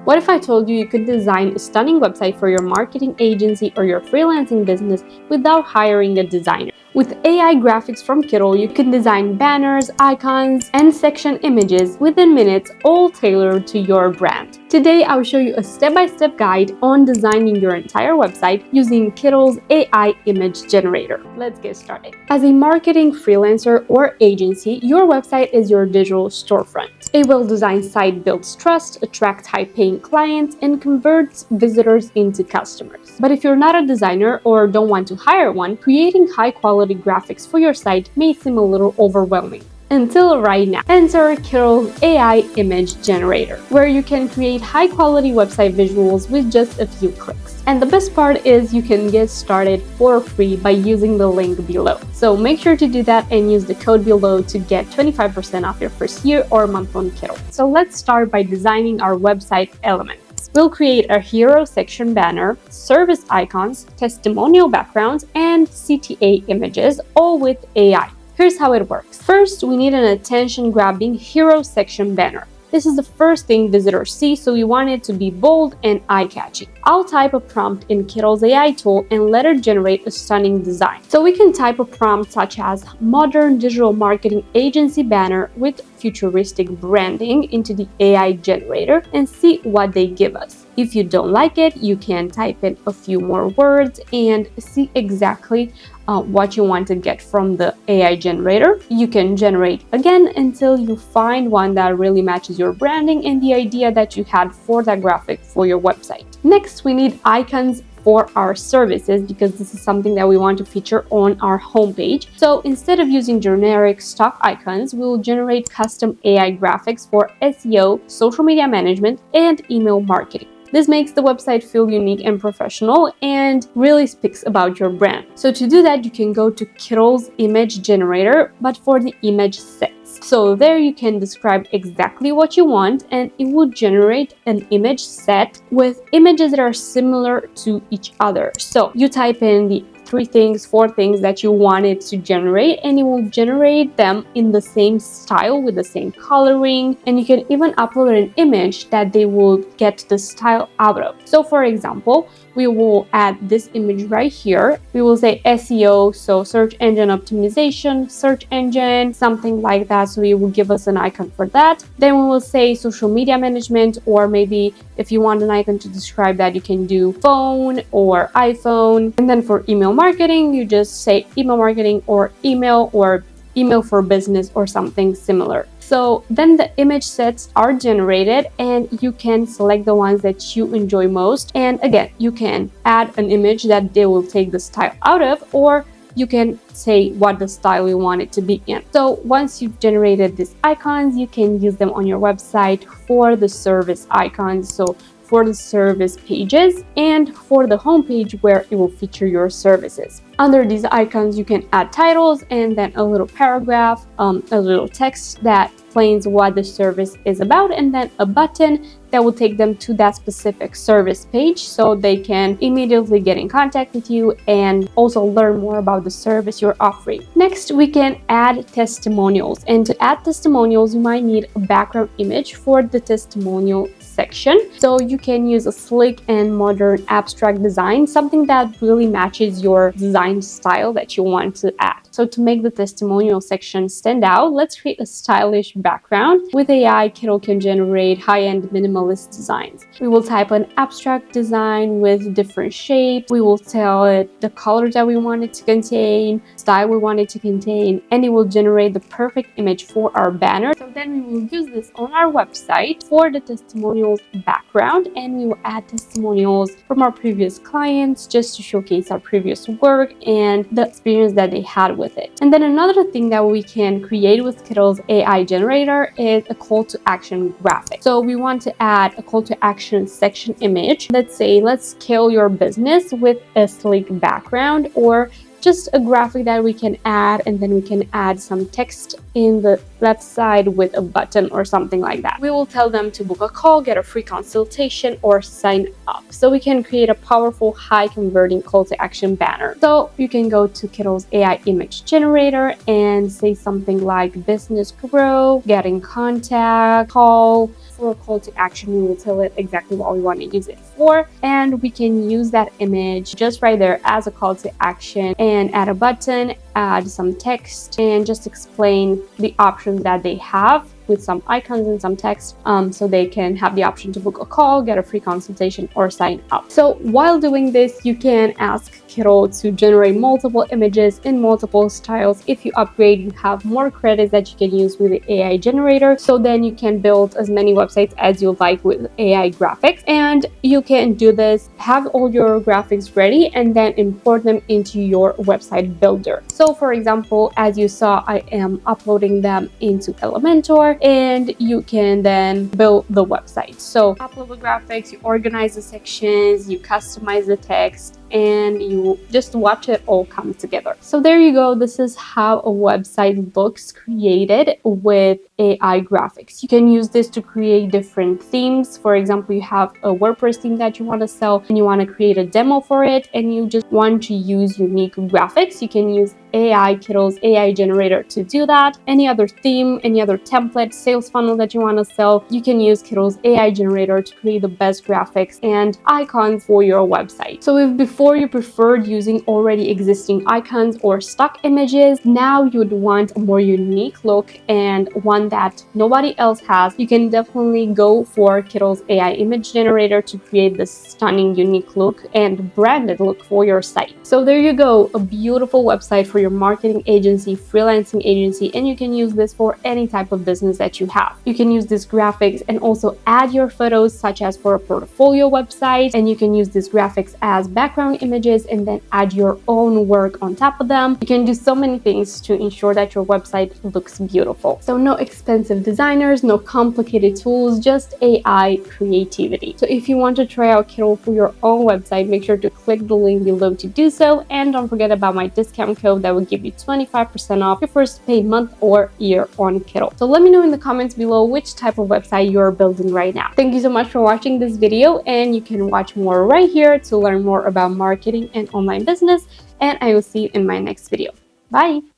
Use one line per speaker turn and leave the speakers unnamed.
What if I told you you could design a stunning website for your marketing agency or your freelancing business without hiring a designer? With AI graphics from Kittl, you can design banners, icons, and section images within minutes, all tailored to your brand. Today, I'll show you a step-by-step guide on designing your entire website using Kittl's AI image generator. Let's get started. As a marketing freelancer or agency, your website is your digital storefront. A well-designed site builds trust, attracts high-paying clients, and converts visitors into customers. But if you're not a designer or don't want to hire one, creating high-quality graphics for your site may seem a little overwhelming. Until right now. Enter Kittl's AI image generator, where you can create high-quality website visuals with just a few clicks. And the best part is you can get started for free by using the link below. So make sure to do that and use the code below to get 25% off your first year or month on Kittl. So let's start by designing our website elements. We'll create a hero section banner, service icons, testimonial backgrounds, and CTA images, all with AI. Here's how it works. First, we need an attention-grabbing hero section banner. This is the first thing visitors see, so we want it to be bold and eye-catching. I'll type a prompt in Kittl's AI tool and let it generate a stunning design. So we can type a prompt such as modern digital marketing agency banner with futuristic branding into the AI generator and see what they give us. If you don't like it, you can type in a few more words and see exactly what you want to get from the AI generator. You can generate again until you find one that really matches your branding and the idea that you had for that graphic for your website. Next, we need icons for our services because this is something that we want to feature on our homepage. So instead of using generic stock icons, we will generate custom AI graphics for SEO, social media management, and email marketing. This makes the website feel unique and professional and really speaks about your brand. So to do that, you can go to Kittl's image generator, but for the image sets. So there you can describe exactly what you want and it will generate an image set with images that are similar to each other. So you type in the 4 things that you wanted to generate and it will generate them in the same style with the same coloring, and you can even upload an image that they will get the style out of. So for example, we will add this image right here. We will say SEO, so search engine optimization, search engine, something like that. So it will give us an icon for that. Then we will say social media management, or maybe if you want an icon to describe that, you can do phone or iPhone. And then for email marketing, you just say email marketing or email for business or something similar. So then the image sets are generated and you can select the ones that you enjoy most. And again, you can add an image that they will take the style out of, or you can say what the style you want it to be in. So once you've generated these icons, you can use them on your website for the service icons. So for the service pages and for the homepage where it will feature your services. Under these icons, you can add titles and then a little paragraph, a little text that explains what the service is about, and then a button that will take them to that specific service page so they can immediately get in contact with you and also learn more about the service you're offering. Next, we can add testimonials. And to add testimonials, you might need a background image for the testimonial section. So you can use a slick and modern abstract design, something that really matches your design style that you want to add. So to make the testimonial section stand out, let's create a stylish background. With AI, Kittl can generate high-end minimalist designs. We will type an abstract design with different shapes. We will tell it the colors that we want it to contain, style we want it to contain, and it will generate the perfect image for our banner. So then we will use this on our website for the testimonials background, and we will add testimonials from our previous clients just to showcase our previous work and the experience that they had with it. And then another thing that we can create with Kittl's AI generator is a call to action graphic. So we want to add a call to action section image. Let's say, let's scale your business with a sleek background, or just a graphic that we can add, and then we can add some text in the left side with a button or something like that. We will tell them to book a call, get a free consultation, or sign up. So we can create a powerful, high converting call to action banner. So you can go to Kittl's AI image generator and say something like business grow, get in contact, call for a call to action, we will tell it exactly what we want to use it for, and we can use that image just right there as a call to action and add a button, add some text, and just explain the options that they have with some icons and some text, so they can have the option to book a call, get a free consultation, or sign up. So while doing this, you can ask Kittl to generate multiple images in multiple styles. If you upgrade, you have more credits that you can use with the AI generator. So then you can build as many websites as you like with AI graphics. And you can do this, have all your graphics ready, and then import them into your website builder. So for example, as you saw, I am uploading them into Elementor, and you can then build the website. So upload the graphics, you organize the sections, you customize the text, and you just watch it all come together. So there you go. This is how a website looks created with AI graphics. You can use this to create different themes. For example, you have a WordPress theme that you want to sell and you want to create a demo for it, and you just want to use unique graphics. You can use Kittl's AI generator to do that. Any other theme, any other template, sales funnel that you want to sell, you can use Kittl's AI generator to create the best graphics and icons for your website. So if before you preferred using already existing icons or stock images, now you'd want a more unique look and one that nobody else has, you can definitely go for Kittl's AI image generator to create this stunning, unique look and branded look for your site. So there you go, a beautiful website for your marketing agency, freelancing agency, and you can use this for any type of business that you have. You can use this graphics and also add your photos, such as for a portfolio website, and you can use this graphics as background images and then add your own work on top of them. You can do so many things to ensure that your website looks beautiful. So no expensive designers, no complicated tools, just AI creativity. So if you want to try out Kittl for your own website, make sure to click the link below to do so, and don't forget about my discount code that will give you 25% off your first paid month or year on Kittl. So let me know in the comments below which type of website you're building right now. Thank you so much for watching this video, and you can watch more right here to learn more about marketing and online business, and I will see you in my next video. Bye!